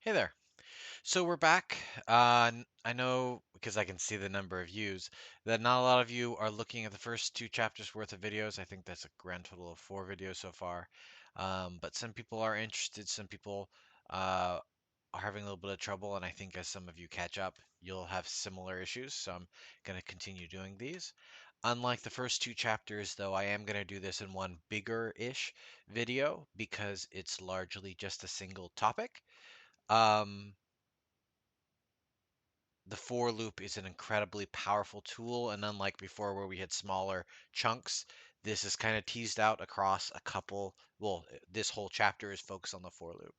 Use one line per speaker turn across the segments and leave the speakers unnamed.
Hey there. So we're back. I know because I can see the number of views that not a lot of you are looking at the first two chapters worth of videos. I think that's a grand total of four videos so far. But some people are interested. Some people uh, are having a little bit of trouble, and I think as some of you catch up, you'll have similar issues. So I'm going to continue doing these. Unlike the first two chapters, though, I am going to do this in one bigger-ish video because it's largely just a single topic. Um, the for loop is an incredibly powerful tool, and unlike before where we had smaller chunks, this is kind of teased out across a couple. Well, this whole chapter is focused on the for loop.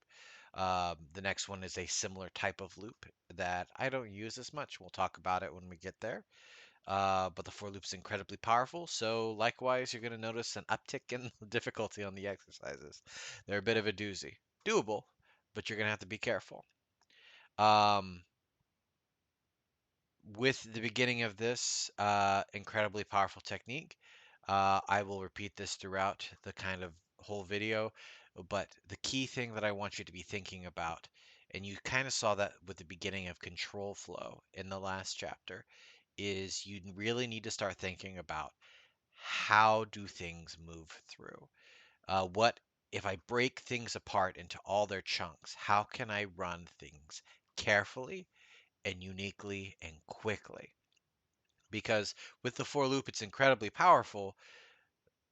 The next one is a similar type of loop that I don't use as much. We'll talk about it when we get there. But the for loop is incredibly powerful, so likewise, you're going to notice an uptick in the difficulty on the exercises. They're a bit of a doozy. Doable, but you're going to have to be careful. Um, with the beginning of this incredibly powerful technique, I will repeat this throughout the kind of whole video, but the key thing that I want you to be thinking about, and you kind of saw that with the beginning of control flow in the last chapter, is you really need to start thinking about how do things move through? What if I break things apart into all their chunks? How can I run things carefully and uniquely and quickly? Because with the for loop, it's incredibly powerful,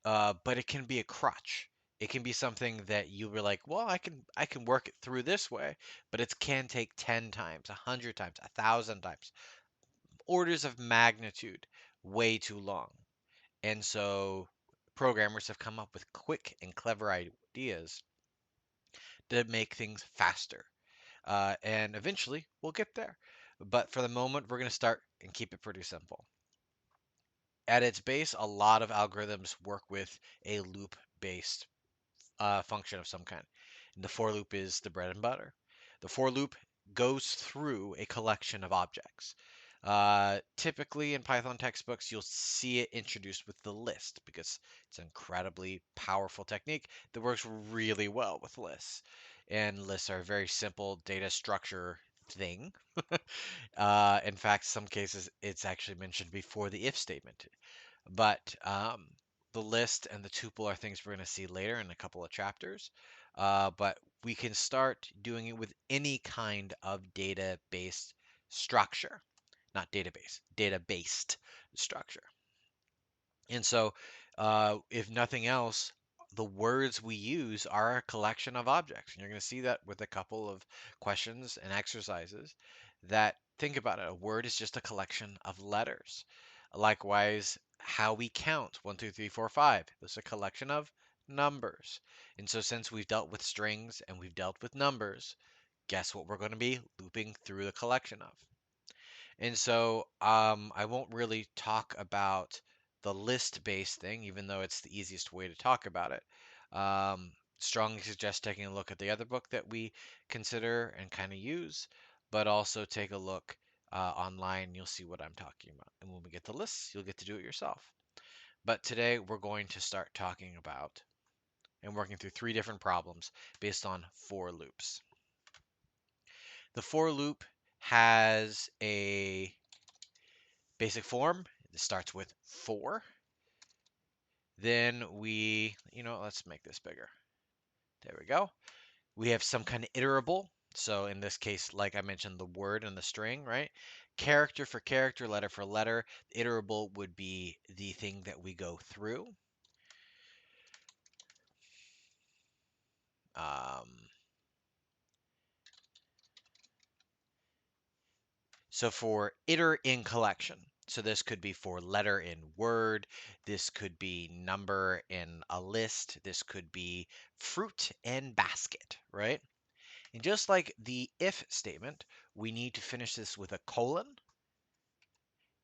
but it can be a crutch. It can be something that you were like, well, I can work it through this way, but it can take 10 times, 100 times, 1,000 times, orders of magnitude, way too long. And so programmers have come up with quick and clever ideas to make things faster. And eventually we'll get there. But for the moment, we're going to start and keep it pretty simple. At its base, a lot of algorithms work with a loop-based function of some kind. And the for loop is the bread and butter. The for loop goes through a collection of objects. Typically in Python textbooks, you'll see it introduced with the list because it's an incredibly powerful technique that works really well with lists. And lists are a very simple data structure thing. In fact, some cases it's actually mentioned before the if statement. But the list and the tuple are things we're going to see later in a couple of chapters. But we can start doing it with any kind of data-based structure, not database, data-based structure. And so, if nothing else, the words we use are a collection of objects. And you're going to see that with a couple of questions and exercises that think about it. A word is just a collection of letters. Likewise, how we count 1, 2, 3, 4, 5. There's a collection of numbers. And so, since we've dealt with strings and we've dealt with numbers, guess what we're going to be looping through the collection of? And so I won't really talk about the list-based thing, even though it's the easiest way to talk about it. Strongly suggest taking a look at the other book that we consider and kind of use, but also take a look online. You'll see what I'm talking about. And when we get the lists, you'll get to do it yourself. But today we're going to start talking about and working through three different problems based on for loops. The for loop has a basic form. It starts with for. Then let's make this bigger. There we go. We have some kind of iterable. So in this case, like I mentioned, the word and the string, right? Character for character, letter for letter. Iterable would be the thing that we go through. Um, so for iter in collection. So this could be for letter in word. This could be number in a list. This could be fruit and basket, right? And just like the if statement, we need to finish this with a colon.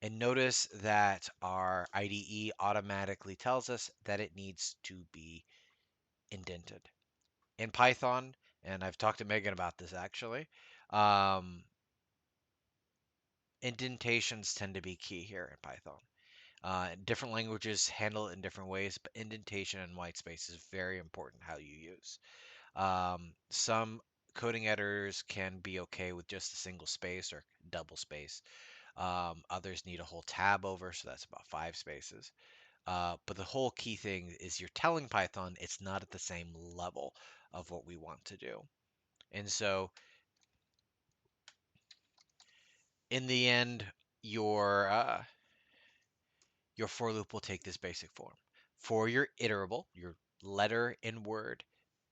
And notice that our IDE automatically tells us that it needs to be indented. In Python, and I've talked to Megan about this actually, um, indentations tend to be key here in Python. Different languages handle it in different ways, but indentation and white space is very important how you use. Some coding editors can be okay with just a single space or double space. Others need a whole tab over, so that's about 5 spaces. But the whole key thing is you're telling Python it's not at the same level of what we want to do. And so in the end, your uh, your for loop will take this basic form. For your iterable, your letter in word,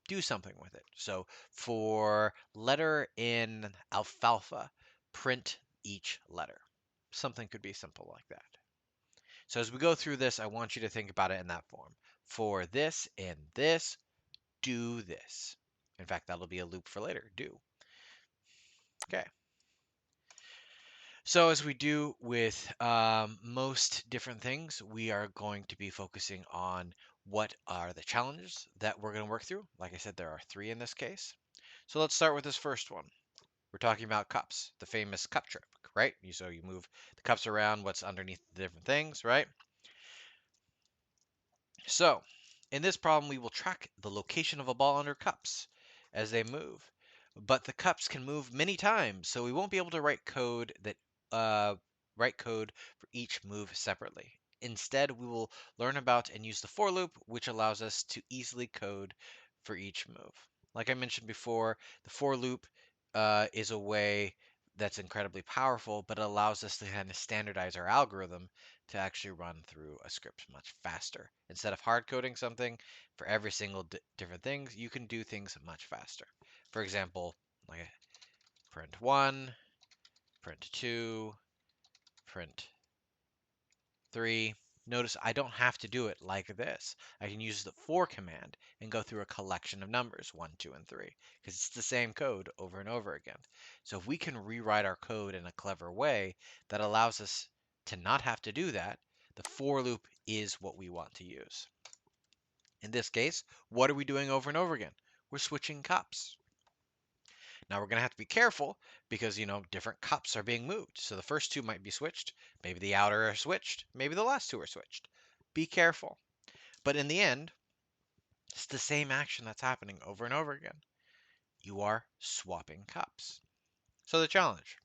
do something with it. So for letter in alfalfa, print each letter. Something could be simple like that. So as we go through this, I want you to think about it in that form. For this and this, do this. In fact, that'll be a loop for later. Do. Okay. So as we do with most different things, we are going to be focusing on what are the challenges that we're going to work through. Like I said, there are 3 in this case. So let's start with this first one. We're talking about cups, the famous cup trick, right? So you move the cups around, what's underneath the different things, right? So, in this problem, we will track the location of a ball under cups as they move. But the cups can move many times, so we won't be able to uh, write code for each move separately. Instead, we will learn about and use the for loop, which allows us to easily code for each move. Like I mentioned before, the for loop is a way that's incredibly powerful, but it allows us to kind of standardize our algorithm to actually run through a script much faster. Instead of hard coding something for every single different things, you can do things much faster. For example, like print 1, print 2, print 3. Notice I don't have to do it like this. I can use the for command and go through a collection of numbers, 1, 2, and 3, because it's the same code over and over again. So if we can rewrite our code in a clever way that allows us to not have to do that, the for loop is what we want to use. In this case, what are we doing over and over again? We're switching cups. Now we're going to have to be careful because, different cups are being moved. So the first 2 might be switched. Maybe the outer are switched. Maybe the last 2 are switched. Be careful. But in the end, it's the same action that's happening over and over again. You are swapping cups. So the challenge.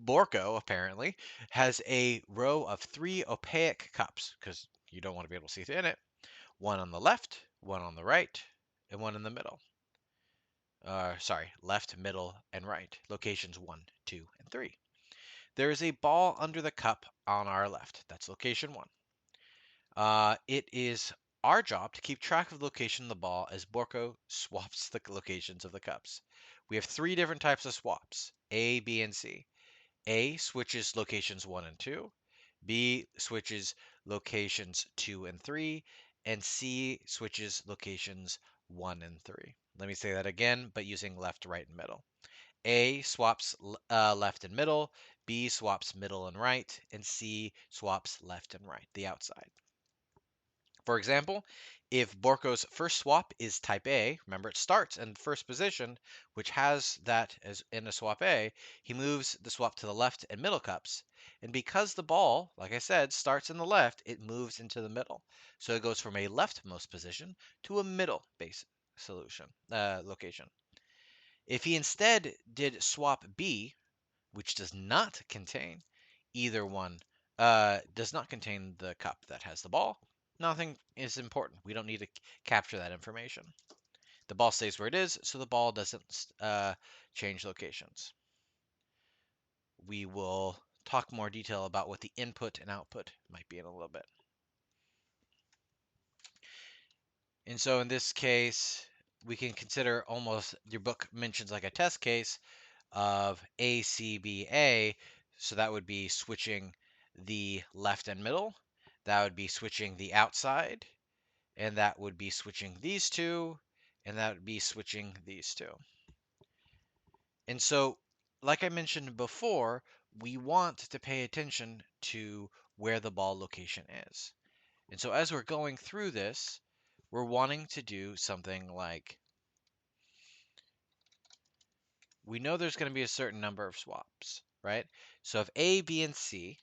Borko, apparently, has a row of 3 opaque cups because you don't want to be able to see in it. One on the left, one on the right, and one in the middle. Sorry, left, middle, and right. Locations 1, 2, and 3. There is a ball under the cup on our left. That's location 1. It is our job to keep track of the location of the ball as Borko swaps the locations of the cups. We have 3 different types of swaps, A, B, and C. A switches locations 1 and 2. B switches locations 2 and 3. And C switches locations 1 and 3. Let me say that again, but using left, right, and middle. A swaps left and middle, B swaps middle and right, and C swaps left and right, the outside. For example, if Borko's first swap is type A, remember it starts in the first position, which has that as in a swap A, he moves the swap to the left and middle cups. And because the ball, like I said, starts in the left, it moves into the middle. So it goes from a leftmost position to a middle base location. If he instead did swap B, which does not contain either one, does not contain the cup that has the ball, nothing is important. We don't need to capture that information. The ball stays where it is, so the ball doesn't change locations. We will talk more detail about what the input and output might be in a little bit. And so in this case, we can consider almost, your book mentions like a test case of ACBA. So that would be switching the left and middle. That would be switching the outside. And that would be switching these 2. And that would be switching these 2. And so, like I mentioned before, we want to pay attention to where the ball location is. And so as we're going through this, we're wanting to do something like, we know there's going to be a certain number of swaps, right? So if A, B, and C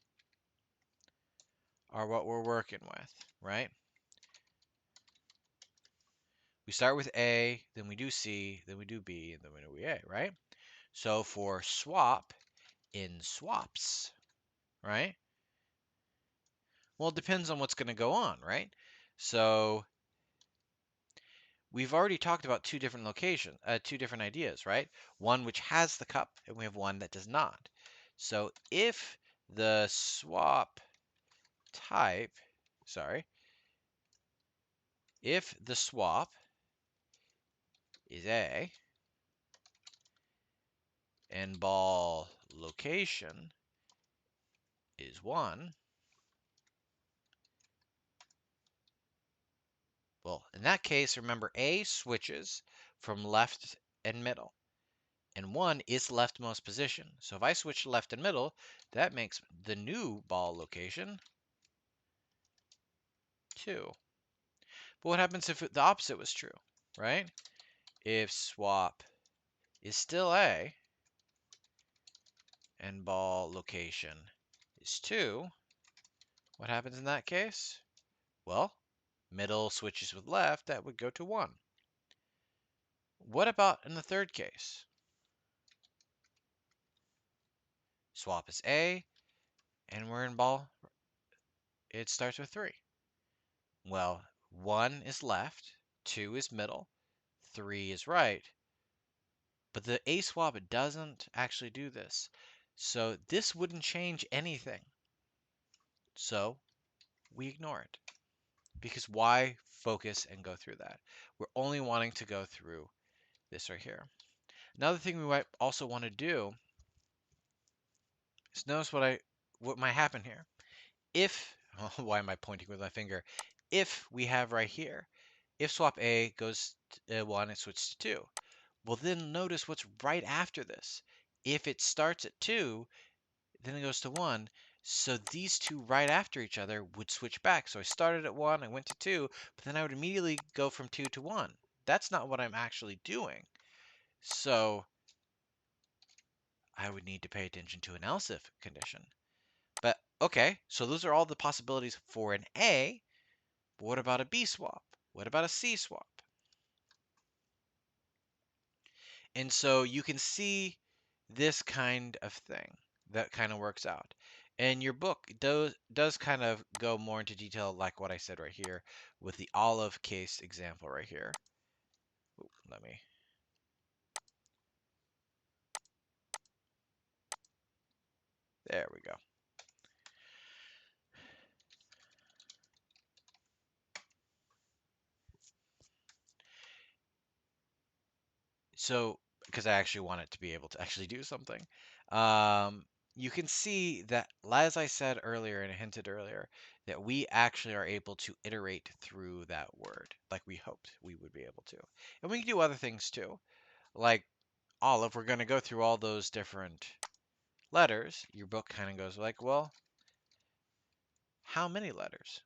are what we're working with, right? We start with A, then we do C, then we do B, and then we do A, right? So for swap in swaps, right? Well, it depends on what's going to go on, right? So we've already talked about two different two different ideas, right? One which has the cup, and we have one that does not. So if the swap type, sorry, if the swap is A and ball location is 1, well, in that case, remember A switches from left and middle, and 1 is leftmost position. So if I switch to left and middle, that makes the new ball location 2. But what happens if the opposite was true, right? If swap is still A and ball location is 2, what happens in that case? Well, middle switches with left, that would go to 1. What about in the third case? Swap is A, and we're in ball, it starts with 3. Well, 1 is left, 2 is middle, 3 is right, but the A swap doesn't actually do this. So this wouldn't change anything. So we ignore it. Because why focus and go through that? We're only wanting to go through this right here. Another thing we might also want to do is notice what might happen here. If, why am I pointing with my finger? If we have right here, if swap A goes to 1 and switches to 2, well then notice what's right after this. If it starts at 2, then it goes to 1. So these two right after each other would switch back. So I started at 1, I went to 2, but then I would immediately go from 2 to 1. That's not what I'm actually doing. So I would need to pay attention to an else if condition. But okay, so those are all the possibilities for an A. But what about a B swap? What about a C swap? And so you can see this kind of thing that kind of works out. And your book does kind of go more into detail like what I said right here with the olive case example right here. Ooh, there we go. So, because I actually want it to be able to actually do something, you can see that, as I said earlier and hinted earlier, that we actually are able to iterate through that word like we hoped we would be able to. And we can do other things too. Like Olive, we're going to go through all those different letters. Your book kind of goes like, well, how many letters?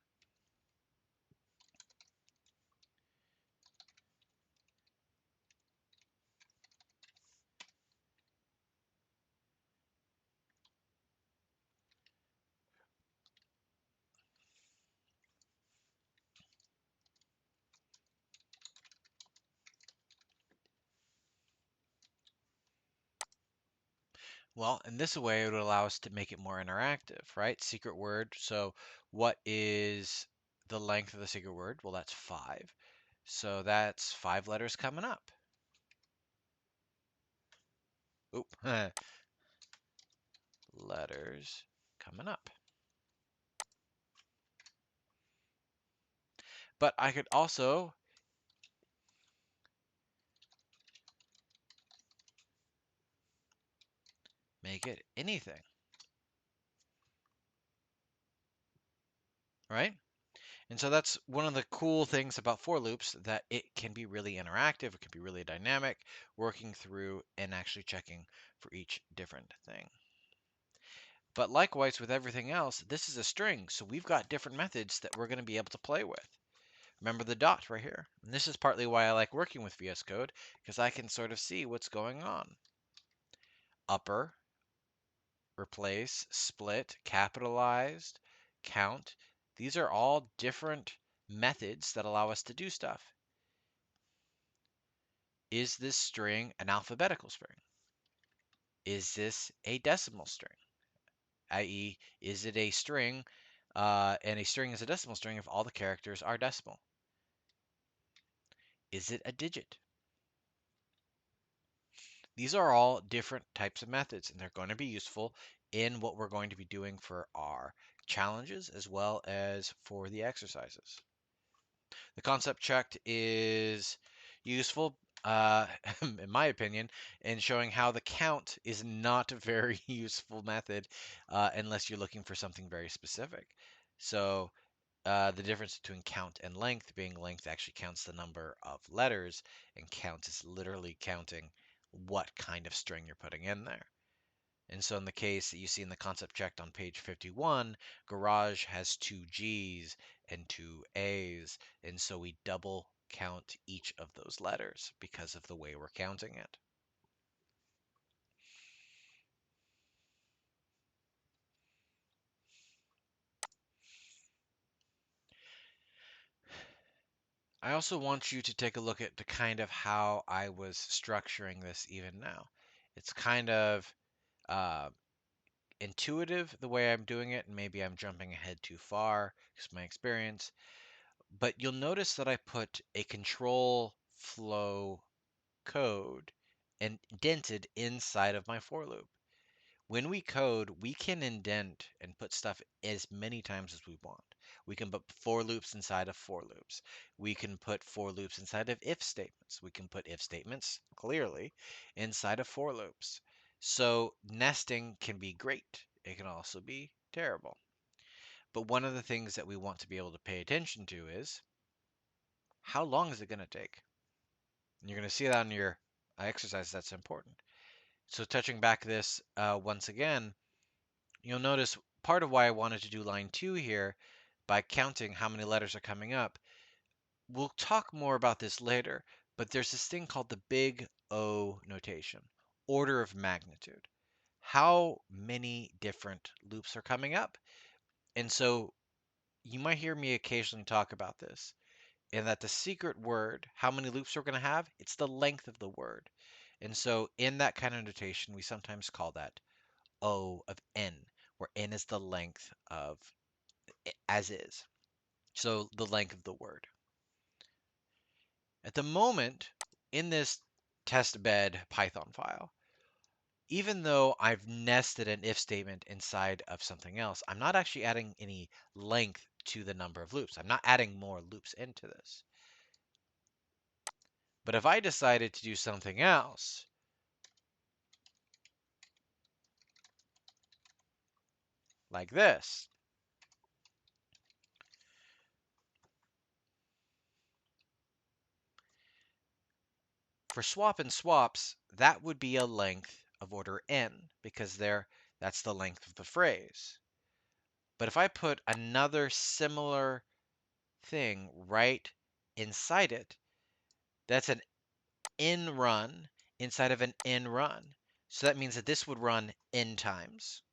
Well, in this way, it would allow us to make it more interactive, right? Secret word. So what is the length of the secret word? Well, that's 5. So that's 5 letters coming up. Oop. Letters coming up. But I could also make it anything, right? And so that's one of the cool things about for loops, that it can be really interactive, it can be really dynamic, working through and actually checking for each different thing. But likewise with everything else, this is a string, so we've got different methods that we're going to be able to play with. Remember the dot right here. And this is partly why I like working with VS Code, because I can sort of see what's going on. Upper, replace, split, capitalized, count. These are all different methods that allow us to do stuff. Is this string an alphabetical string? Is this a decimal string? i.e., is it a string, and a string is a decimal string if all the characters are decimal? Is it a digit? These are all different types of methods, and they're going to be useful in what we're going to be doing for our challenges as well as for the exercises. The concept check is useful, in my opinion, in showing how the count is not a very useful method unless you're looking for something very specific. So the difference between count and length being length actually counts the number of letters, and count is literally counting what kind of string you're putting in there. And so in the case that you see in the concept checked on page 51, garage has two G's and two A's, and so we double count each of those letters because of the way we're counting it. I also want you to take a look at the kind of how I was structuring this even now. It's kind of uh, intuitive the way I'm doing it, and maybe I'm jumping ahead too far because my experience. But you'll notice that I put a control flow code indented inside of my for loop. When we code, we can indent and put stuff as many times as we want. We can put for loops inside of for loops. We can put for loops inside of if statements. We can put if statements, clearly, inside of for loops. So nesting can be great. It can also be terrible. But one of the things that we want to be able to pay attention to is how long is it going to take? And you're going to see that on your exercise. That's important. So touching back this once again, you'll notice part of why I wanted to do line 2 here by counting how many letters are coming up. We'll talk more about this later, but there's this thing called the big O notation, order of magnitude. How many different loops are coming up? And so you might hear me occasionally talk about this, and that the secret word, how many loops we're going to have, it's the length of the word. And so in that kind of notation, we sometimes call that O of n, where n is the length of as is. So the length of the word. At the moment, in this test bed Python file, even though I've nested an if statement inside of something else, I'm not actually adding any length to the number of loops. I'm not adding more loops into this. But if I decided to do something else, like this, for swap and swaps, that would be a length of order n, because that's the length of the phrase. But if I put another similar thing right inside it, that's an in run inside of an in run. So that means that this would run n times,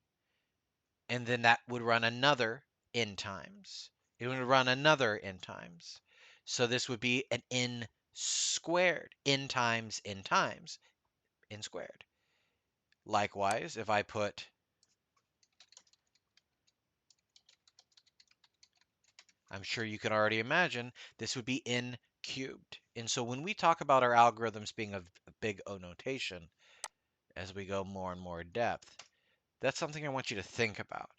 and then that would run another n times. It would run another n times. So this would be an n squared, n times n times, n squared. Likewise, if I put, I'm sure you can already imagine, this would be n cubed. And so when we talk about our algorithms being a big O notation, as we go more and more in depth, that's something I want you to think about.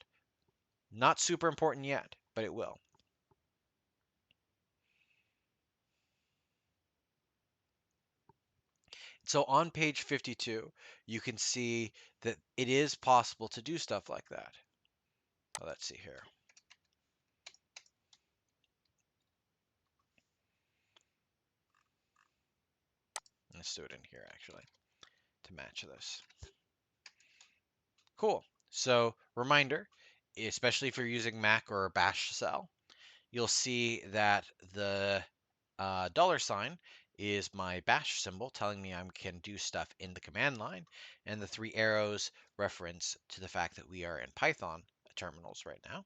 Not super important yet, but it will. So on page 52, you can see that it is possible to do stuff like that. Well, let's see here. Let's do it in here, actually, to match this. Cool. So reminder, especially if you're using Mac or a bash shell, you'll see that the $sign is my bash symbol telling me I can do stuff in the command line, and the three arrows reference to the fact that we are in Python terminals right now.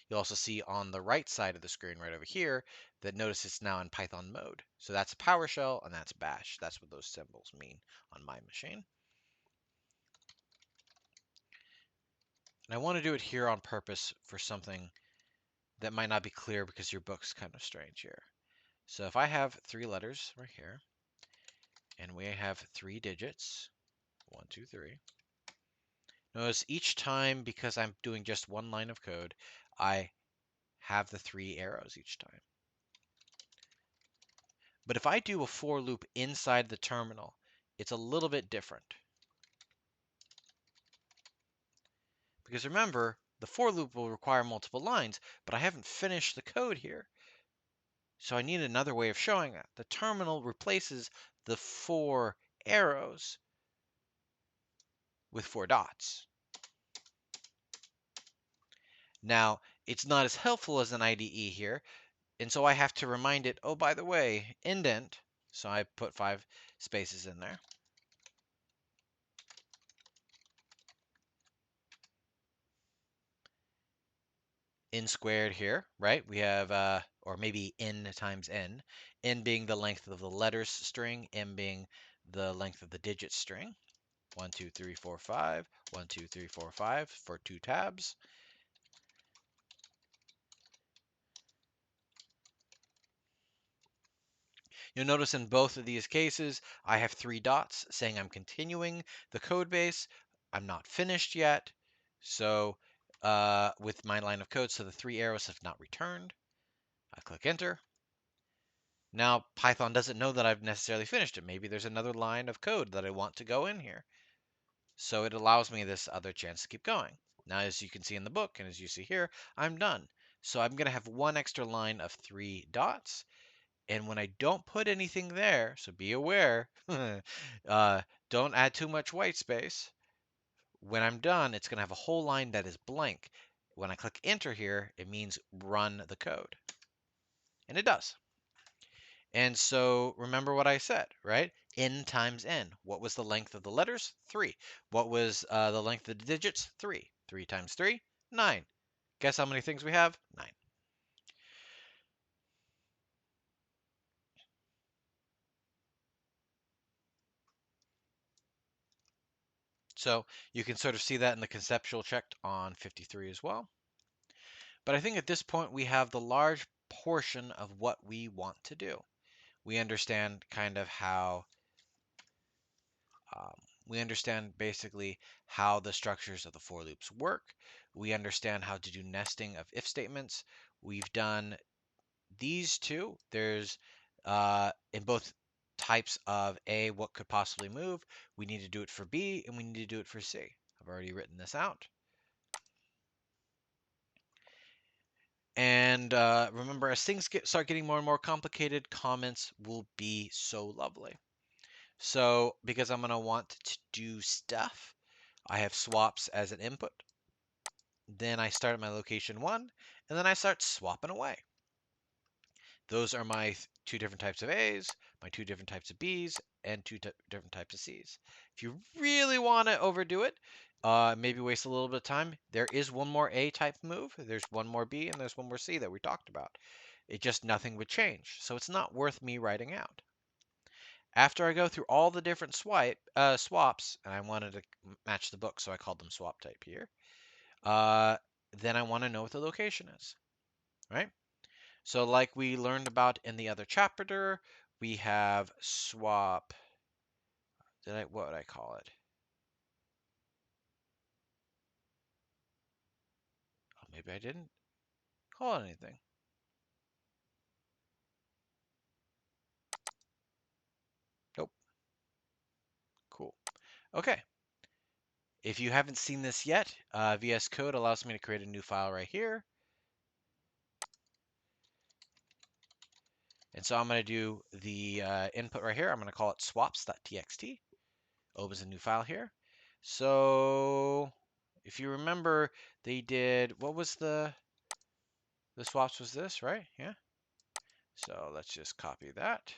You'll also see on the right side of the screen right over here that notice it's now in Python mode. So that's PowerShell and that's Bash. That's what those symbols mean on my machine. And I want to do it here on purpose for something that might not be clear because your book's kind of strange here. So if I have 3 letters right here, and we have 3 digits, 1, 2, 3. Notice each time, because I'm doing just one line of code, I have the 3 arrows each time. But if I do a for loop inside the terminal, it's a little bit different. Because remember, the for loop will require multiple lines, but I haven't finished the code here. So I need another way of showing that. The terminal replaces the 4 arrows with 4 dots. Now, it's not as helpful as an IDE here, and so I have to remind it, oh, by the way, indent. So I put 5 spaces in there. N squared here, right? We have, or maybe n times n being the length of the letters string, m being the length of the digit string. 1, 2, 3, 4, 5, 1, 2, 3, 4, 5 for 2 tabs. You'll notice in both of these cases, I have 3 dots saying I'm continuing the code base. I'm not finished yet. So with my line of code, so the 3 arrows have not returned. I click enter. Now Python doesn't know that I've necessarily finished it. Maybe there's another line of code that I want to go in here. So it allows me this other chance to keep going. Now, as you can see in the book, and as you see here, I'm done. So I'm going to have 1 extra line of 3 dots. And when I don't put anything there, so be aware, don't add too much white space. When I'm done, it's going to have a whole line that is blank. When I click enter here, it means run the code. And it does. And so remember what I said, right? N times n. What was the length of the letters? 3. What was the length of the digits? 3. 3 times 3? 9. Guess how many things we have? 9. So you can sort of see that in the conceptual check on 53 as well. But I think at this point we have the large portion of what we want to do. We understand kind of how, um, we understand basically how the structures of the for loops work. We understand how to do nesting of if statements. We've done these two. There's in both types of A, what could possibly move. We need to do it for B, and we need to do it for C. I've already written this out. And remember, as things start getting more and more complicated, comments will be so lovely. So because I'm going to want to do stuff, I have swaps as an input. Then I start at my location 1, and then I start swapping away. Those are my 2 different types of A's, my 2 different types of B's, and 2 different types of C's. If you really want to overdo it, maybe waste a little bit of time, there is one more A type move, there's one more B, and there's one more C that we talked about. It just nothing would change, so it's not worth me writing out. After I go through all the different swaps, and I wanted to match the book, so I called them swap type here, then I want to know what the location is, right? So like we learned about in the other chapter, we have swap. What would I call it? Oh, maybe I didn't call it anything. Nope. Cool. Okay. If you haven't seen this yet, VS Code allows me to create a new file right here. And so I'm going to do the input right here. I'm going to call it swaps.txt. Opens a new file here. So if you remember, they did, what was the swaps was this, right? Yeah. So let's just copy that.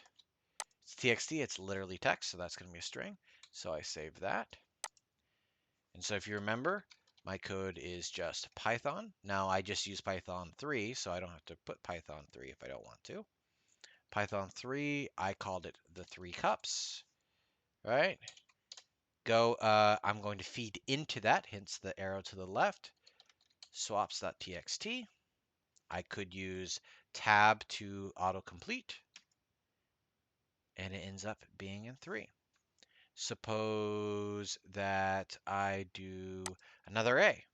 It's txt, it's literally text, so that's going to be a string. So I save that. And so if you remember, My code is just Python. Now I just use Python 3, so I don't have to put Python 3 if I don't want to. Python 3, I called it the 3 cups, right? I'm going to feed into that, hence the arrow to the left, swaps.txt. I could use tab to autocomplete, and it ends up being in 3. Suppose that I do another A.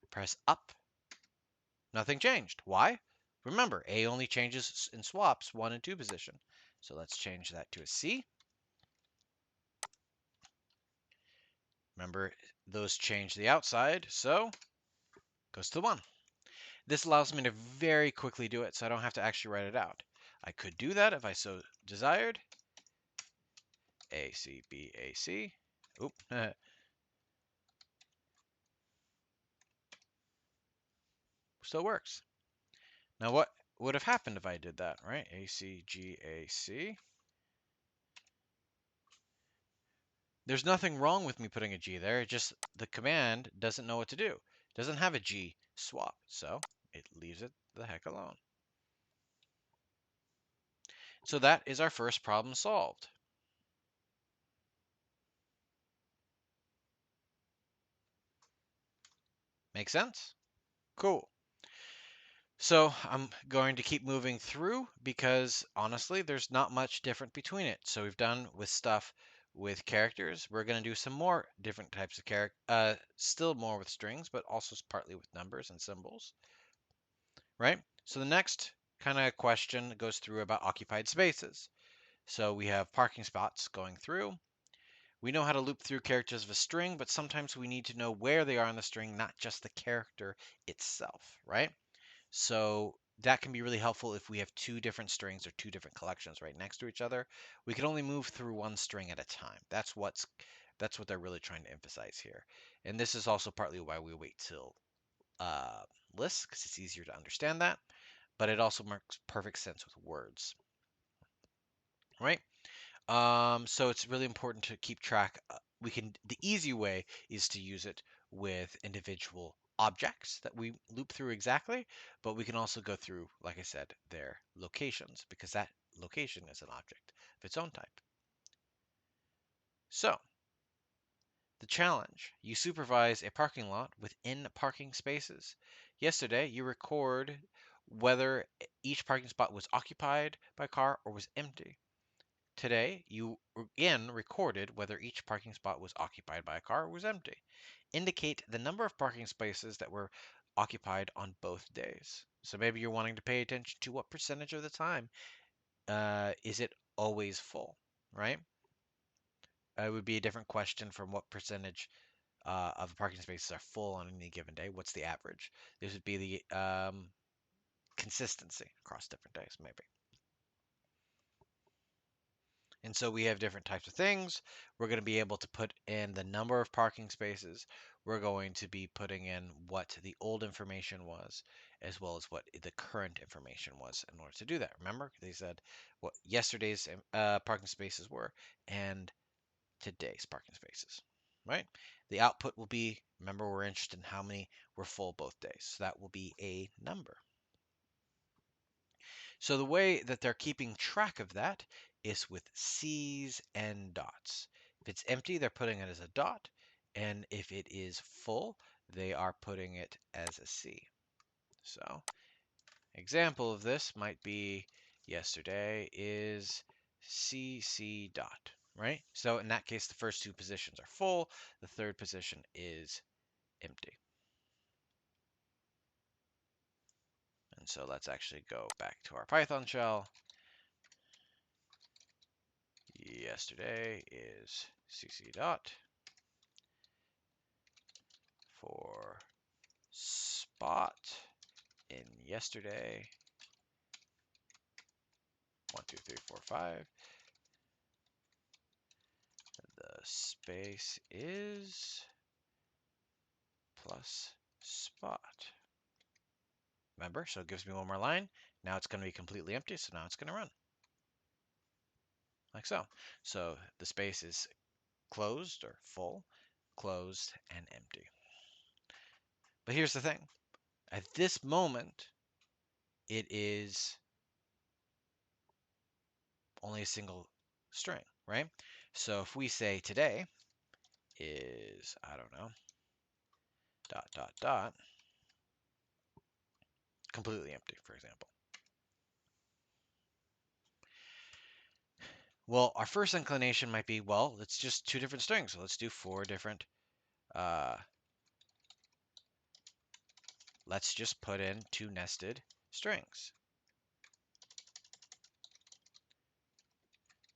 Press up. Nothing changed. Why? Remember, A only changes in swaps 1 and 2 position. So let's change that to a C. Remember, those change the outside, so goes to 1. This allows me to very quickly do it, so I don't have to actually write it out. I could do that if I so desired. A, C, B, A, C. Oop. Still works. Now what would have happened if I did that, right? A, C, G, A, C. There's nothing wrong with me putting a G there. It just the command doesn't know what to do. It doesn't have a G swap, so it leaves it the heck alone. So that is our first problem solved. Make sense? Cool. So I'm going to keep moving through because honestly, there's not much different between it. So we've done with stuff with characters. We're going to do some more different types of character, still more with strings, but also partly with numbers and symbols, right? So the next kind of question goes through about occupied spaces. So we have parking spots going through. We know how to loop through characters of a string, but sometimes we need to know where they are in the string, not just the character itself, right? So that can be really helpful if we have 2 different strings or 2 different collections right next to each other. We can only move through one string at a time. That's what they're really trying to emphasize here. And this is also partly why we wait till uh, lists, because it's easier to understand that. But it also makes perfect sense with words, right? So it's really important to keep track. The easy way is to use it with individual objects that we loop through exactly, but we can also go through, like I said, their locations because that location is an object of its own type. So the challenge, you supervise a parking lot within parking spaces. Yesterday, you record whether each parking spot was occupied by a car or was empty. Today, you again recorded whether each parking spot was occupied by a car or was empty. Indicate the number of parking spaces that were occupied on both days. So maybe you're wanting to pay attention to what percentage of the time is it always full, right? It would be a different question from what percentage of parking spaces are full on any given day. What's the average? This would be the consistency across different days, maybe. And so we have different types of things. We're going to be able to put in the number of parking spaces. We're going to be putting in what the old information was, as well as what the current information was in order to do that. Remember, they said what yesterday's parking spaces were and today's parking spaces, right? The output will be, remember, we're interested in how many were full both days. So that will be a number. So the way that they're keeping track of that is with C's and dots. If it's empty, they're putting it as a dot, and if it is full, they are putting it as a C. So example of this might be yesterday is CC dot, right? So in that case, the first 2 positions are full, the third position is empty. And so let's actually go back to our Python shell. Yesterday is cc dot for spot in yesterday 1 2 3 4 5. The space is plus spot. Remember, so it gives me one more line. Now it's going to be completely empty, so now it's going to run like so. So the space is closed or full, closed, and empty. But here's the thing. At this moment, it is only a single string, right? So if we say today is, I don't know, dot, dot, dot, completely empty, for example. Well, our first inclination might be, well, it's just two different strings. So let's do four different, uh, let's just put in two nested strings.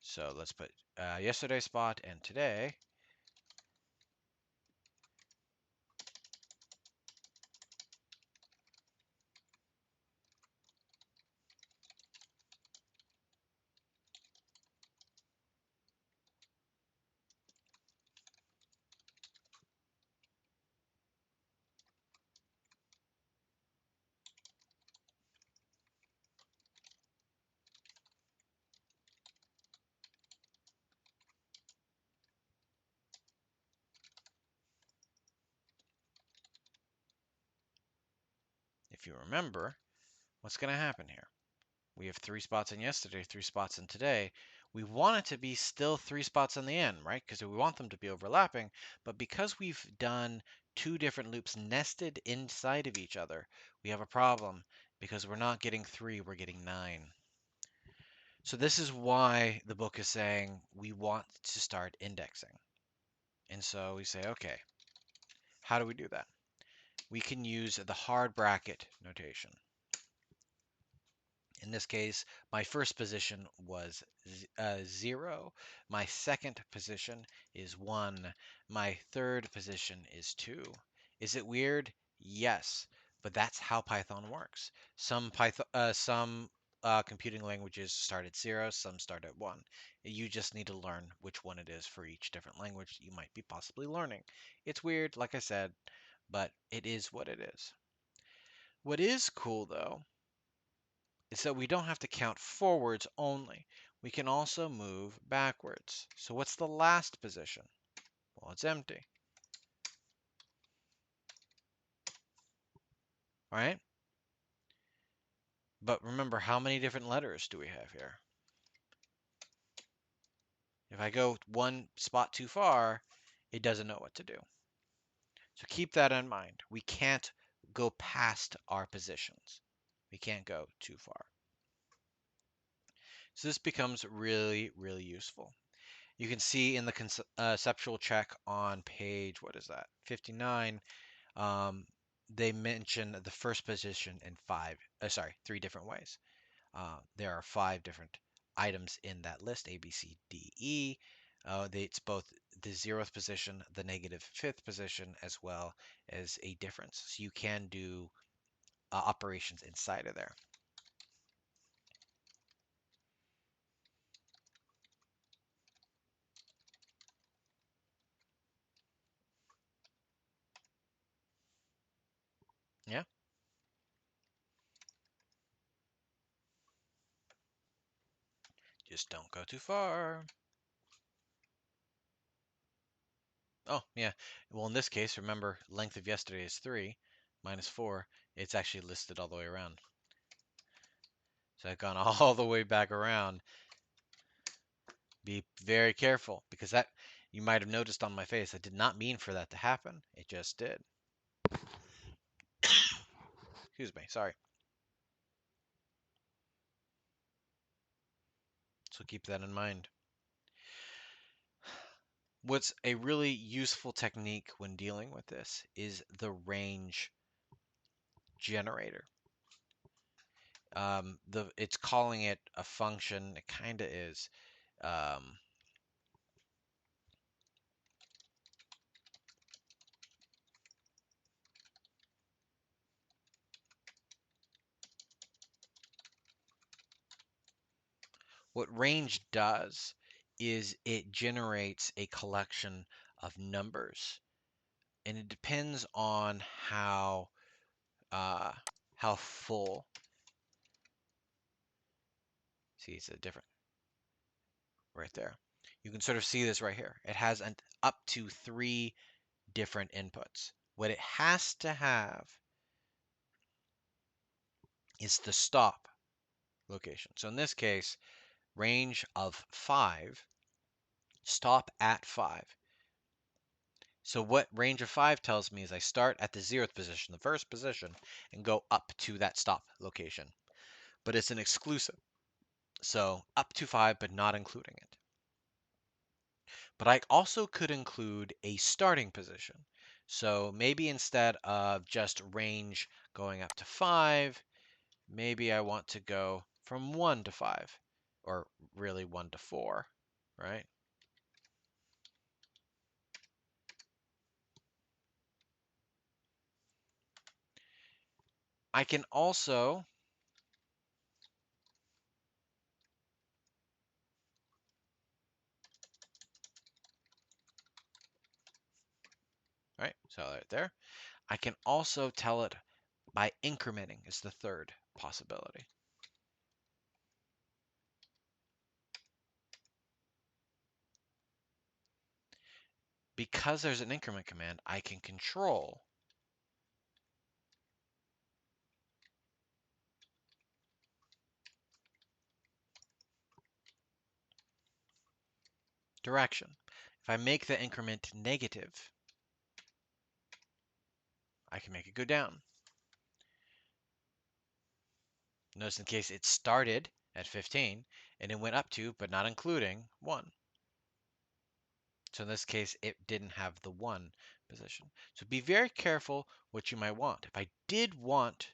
So let's put yesterday spot and today. If you remember, what's going to happen here? We have three spots in yesterday, three spots in today. We want it to be still three spots in the end, right? Because we want them to be overlapping. But because we've done two different loops nested inside of each other, we have a problem because we're not getting three, we're getting 9. So this is why the book is saying we want to start indexing. And so we say, okay, how do we do that? We can use the hard bracket notation. In this case, my first position was 0. My second position is 1. My third position is 2. Is it weird? Yes, but that's how Python works. Some computing languages start at 0, some start at 1. You just need to learn which one it is for each different language you might be possibly learning. It's weird, like I said, but it is what it is. What is cool, though, is that we don't have to count forwards only. We can also move backwards. So what's the last position? Well, it's empty, right? But remember, how many different letters do we have here? If I go one spot too far, it doesn't know what to do. So keep that in mind. We can't go past our positions. We can't go too far. So this becomes really, really useful. You can see in the conceptual check on page, what is that, 59, they mention the first position in three different ways. There are 5 different items in that list, A, B, C, D, E. It's both the 0th position, the negative 5th position, as well as a difference. So you can do operations inside of there. Yeah, just don't go too far. Oh, yeah. Well, in this case, remember, length of yesterday is 3 minus 4. It's actually listed all the way around. So I've gone all the way back around. Be very careful because that you might have noticed on my face. I did not mean for that to happen. It just did. Excuse me. Sorry. So keep that in mind. What's a really useful technique when dealing with this is the range generator. It's calling it a function. It kind of is. Um, what range does is it generates a collection of numbers, and it depends on uh, how full. See, it's a different right there. You can sort of see this right here. It has an up to 3 different inputs. What it has to have is the stop location. So in this case, range of 5, stop at 5. So what range of 5 tells me is I start at the 0th position, the first position, and go up to that stop location. But it's an exclusive. So up to 5, but not including it. But I also could include a starting position. So maybe instead of just range going up to 5, maybe I want to go from 1 to 5, or really 1 to 4, right? I can also, right, so right there. I can also tell it by incrementing is the third possibility. Because there's an increment command, I can control direction. If I make the increment negative, I can make it go down. Notice in case it started at 15 and it went up to, but not including, 1. So in this case, it didn't have the 1 position. So be very careful what you might want. If I did want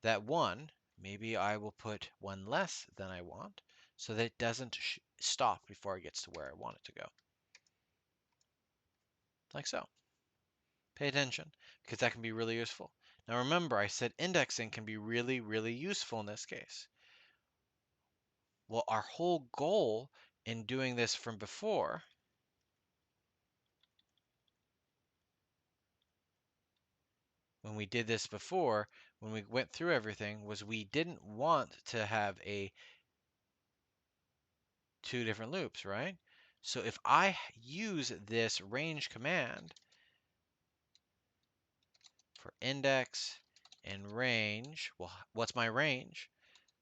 that 1, maybe I will put 1 less than I want so that it doesn't stop before it gets to where I want it to go. Like so. Pay attention because that can be really useful. Now remember, I said indexing can be really, really useful in this case. Well, our whole goal in doing this from before when we did this before, when we went through everything, was we didn't want to have a 2 different loops, right? So if I use this range command for index and range, well, what's my range?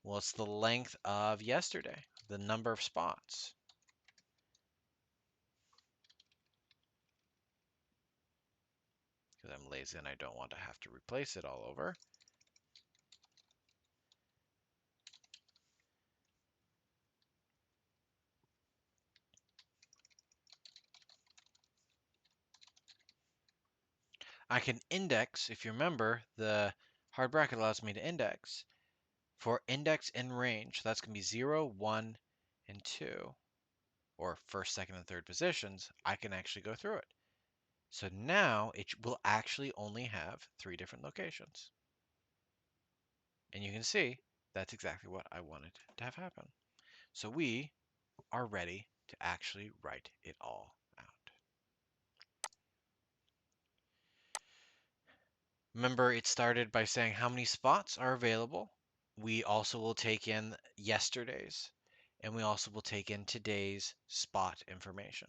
Well, it's the length of yesterday, the number of spots. Because I'm lazy and I don't want to have to replace it all over. I can index, if you remember, the hard bracket allows me to index. For index and range, that's going to be 0, 1, and 2, or first, second, and third positions, I can actually go through it. So now it will actually only have 3 different locations. And you can see that's exactly what I wanted to have happen. So we are ready to actually write it all out. Remember, it started by saying how many spots are available. We also will take in yesterday's, and we also will take in today's spot information.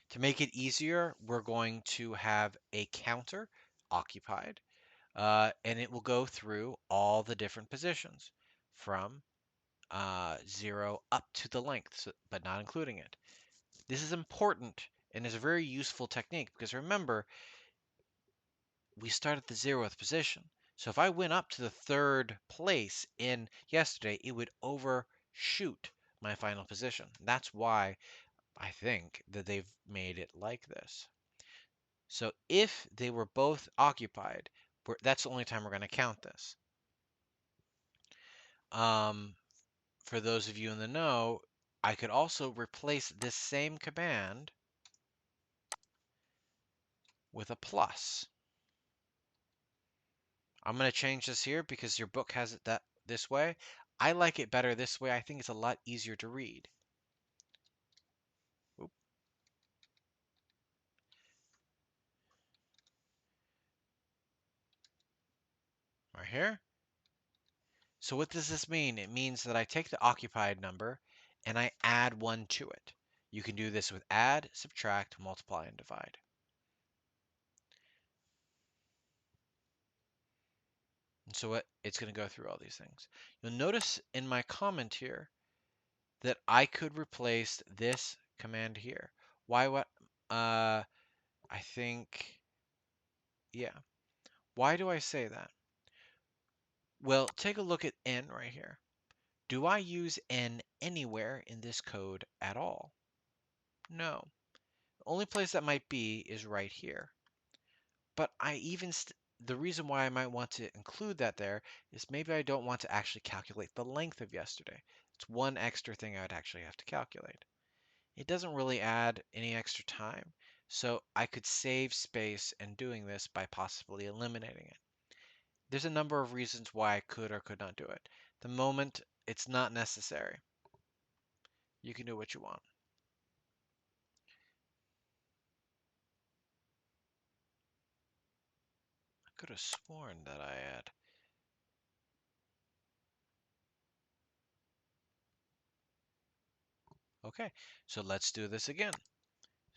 To make it easier, we're going to have a counter occupied, and it will go through all the different positions from 0 up to the length, but not including it. This is important and is a very useful technique because remember, we start at the 0th position. So if I went up to the 3rd place in yesterday, it would overshoot my final position. That's why I think that they've made it like this. So if they were both occupied, that's the only time we're going to count this. For those of you in the know, I could also replace this same command with a plus. I'm going to change this here because your book has it this way. I like it better this way. I think it's a lot easier to read. Oop, right here. So what does this mean? It means that I take the occupied number and I add 1 to it. You can do this with add, subtract, multiply, and divide. And so it's going to go through all these things. You'll notice in my comment here that I could replace this command here. Why what? I think, yeah. Why do I say that? Well, take a look at n right here. Do I use n anywhere in this code at all? No. The only place that might be is right here. But the reason why I might want to include that there is maybe I don't want to actually calculate the length of yesterday. It's one extra thing I would actually have to calculate. It doesn't really add any extra time, so I could save space in doing this by possibly eliminating it. There's a number of reasons why I could or could not do it. The moment it's not necessary, you can do what you want. I could have sworn that I had. Okay, so let's do this again.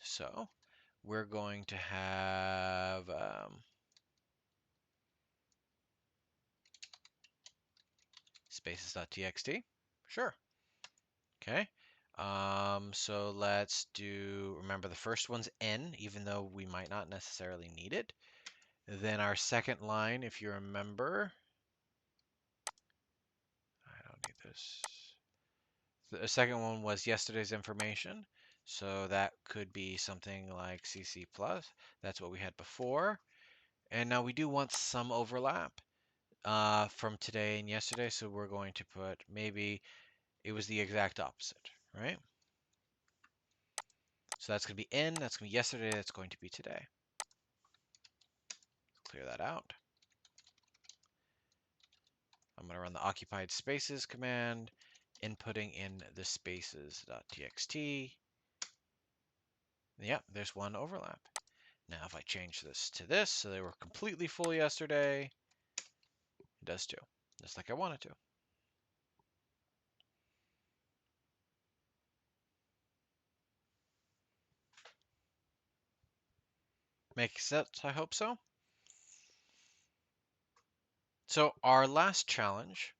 So we're going to have spaces.txt. Sure. Okay. So let's do, remember the first one's n, even though we might not necessarily need it. Then our second line, if you remember, I don't need this. The second one was yesterday's information. So that could be something like CC plus. That's what we had before. And now we do want some overlap from today and yesterday. So we're going to put maybe it was the exact opposite, right? So that's going to be n, that's going to be yesterday, that's going to be today. Clear that out. I'm going to run the occupied spaces command, inputting in the spaces.txt. Yep, there's one overlap. Now if I change this to this, so they were completely full yesterday, it does too, just like I want it to. Makes sense, I hope so. So our last challenge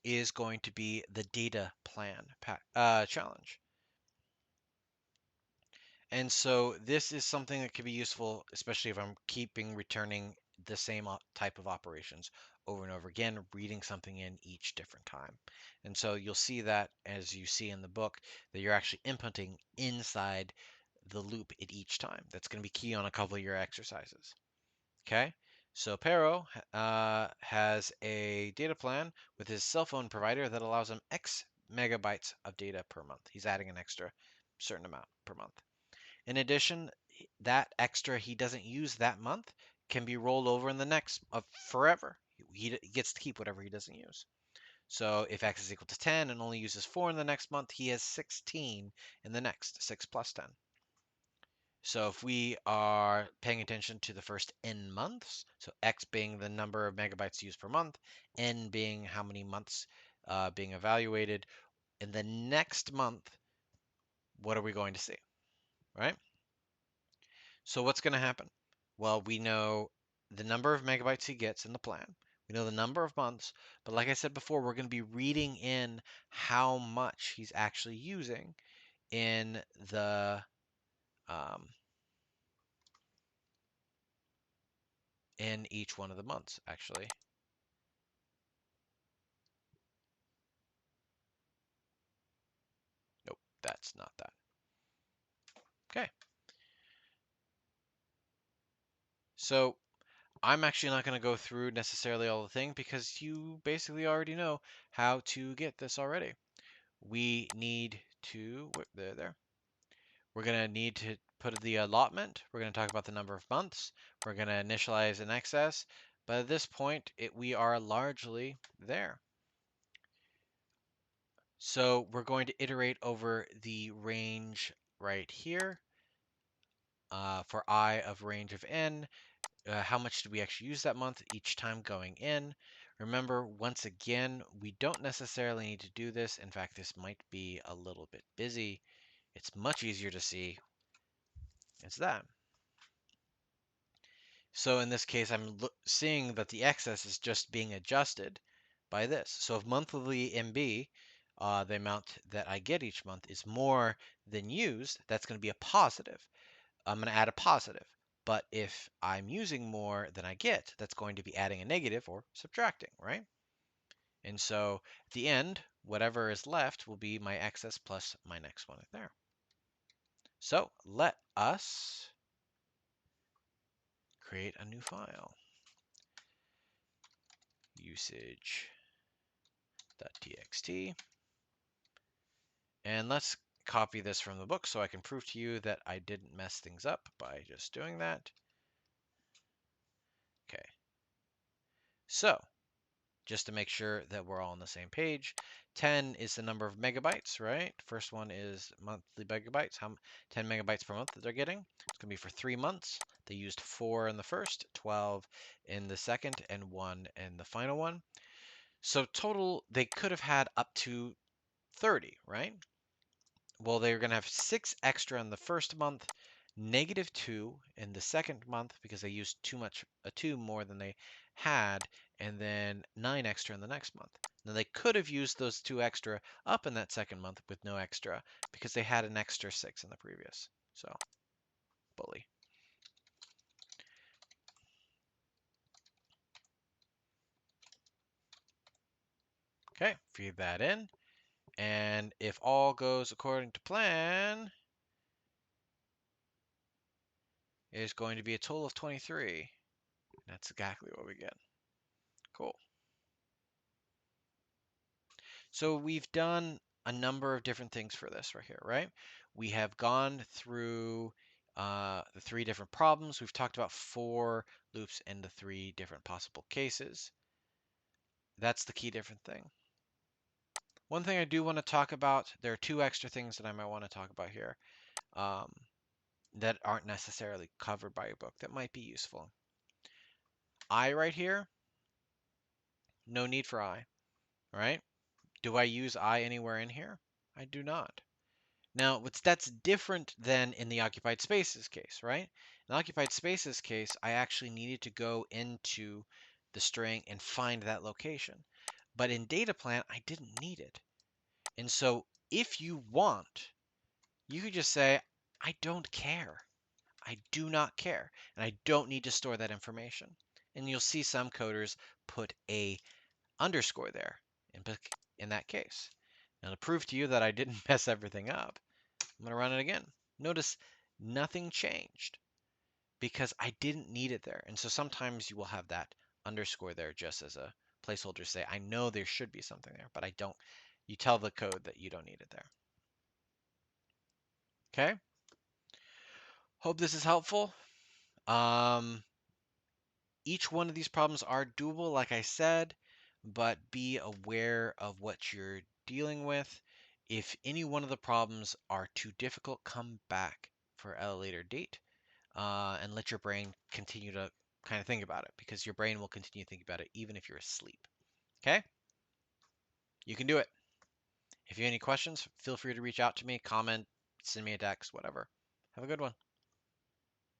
is going to be the data plan challenge. And so this is something that could be useful, especially if I'm returning the same type of operations over and over again, reading something in each different time. And so you'll see that as you see in the book, that you're actually inputting inside the loop at each time. That's going to be key on a couple of your exercises. Okay, so Pero has a data plan with his cell phone provider that allows him X megabytes of data per month. He's adding an extra certain amount per month. In addition, that extra he doesn't use that month can be rolled over in the next forever. He gets to keep whatever he doesn't use. So if x is equal to 10 and only uses 4 in the next month, he has 16 in the next, 6 plus 10. So if we are paying attention to the first n months, so x being the number of megabytes used per month, n being how many months being evaluated, in the next month, what are we going to see, right? So what's going to happen? Well, we know the number of megabytes he gets in the plan. We know the number of months, but like I said before, we're going to be reading in how much he's actually using in the in each one of the months, actually. Nope, that's not that. Okay. So I'm actually not going to go through necessarily all the thing because you basically already know how to get this already. We need to, there. We're going to need to put the allotment. We're going to talk about the number of months. We're going to initialize an excess. But at this point, we are largely there. So we're going to iterate over the range right here for I of range of n. How much did we actually use that month each time going in? Remember, once again, we don't necessarily need to do this. In fact, this might be a little bit busy it's much easier to see it's that. So in this case, I'm seeing that the excess is just being adjusted by this. So if monthly MB, the amount that I get each month, is more than used, that's going to be a positive. I'm going to add a positive. But if I'm using more than I get, that's going to be adding a negative or subtracting, right? And so at the end, whatever is left will be my excess plus my next one there. So let us create a new file. Usage.txt. And let's copy this from the book so I can prove to you that I didn't mess things up by just doing that. Okay. So just to make sure that we're all on the same page, 10 is the number of megabytes, right? First one is monthly megabytes, how 10 megabytes per month that they're getting. It's going to be for 3 months. They used 4 in the first, 12 in the second, and 1 in the final one. So total, they could have had up to 30, right? Well, they're going to have 6 extra in the first month, -2 in the second month because they used too much, a 2 more than they had, and then 9 extra in the next month. Now they could have used those 2 extra up in that second month with no extra because they had an extra 6 in the previous. So, bully. Okay, feed that in. And if all goes according to plan, it's going to be a total of 23. That's exactly what we get. Cool. So we've done a number of different things for this right here, right? We have gone through the 3 different problems. We've talked about 4 loops in the 3 different possible cases. That's the key different thing. One thing I do want to talk about, there are 2 extra things that I might want to talk about here um, that aren't necessarily covered by your book that might be useful. I right here, no need for I, right? Do I use I anywhere in here? I do not. Now, that's different than in the occupied spaces case, right? In the occupied spaces case, I actually needed to go into the string and find that location. But in data plan, I didn't need it. And so if you want, you could just say, I don't care. I do not care. And I don't need to store that information. And you'll see some coders put a underscore there in that case. Now to prove to you that I didn't mess everything up, I'm going to run it again. Notice nothing changed because I didn't need it there. And so sometimes you will have that underscore there just as a placeholder say, I know there should be something there, but I don't. You tell the code that you don't need it there. Okay. Hope this is helpful. Um, each one of these problems are doable, like I said, but be aware of what you're dealing with. If any one of the problems are too difficult, come back for a later date. And let your brain continue to kind of think about it because your brain will continue to think about it even if you're asleep. Okay? You can do it. If you have any questions, feel free to reach out to me, comment, send me a text, whatever. Have a good one.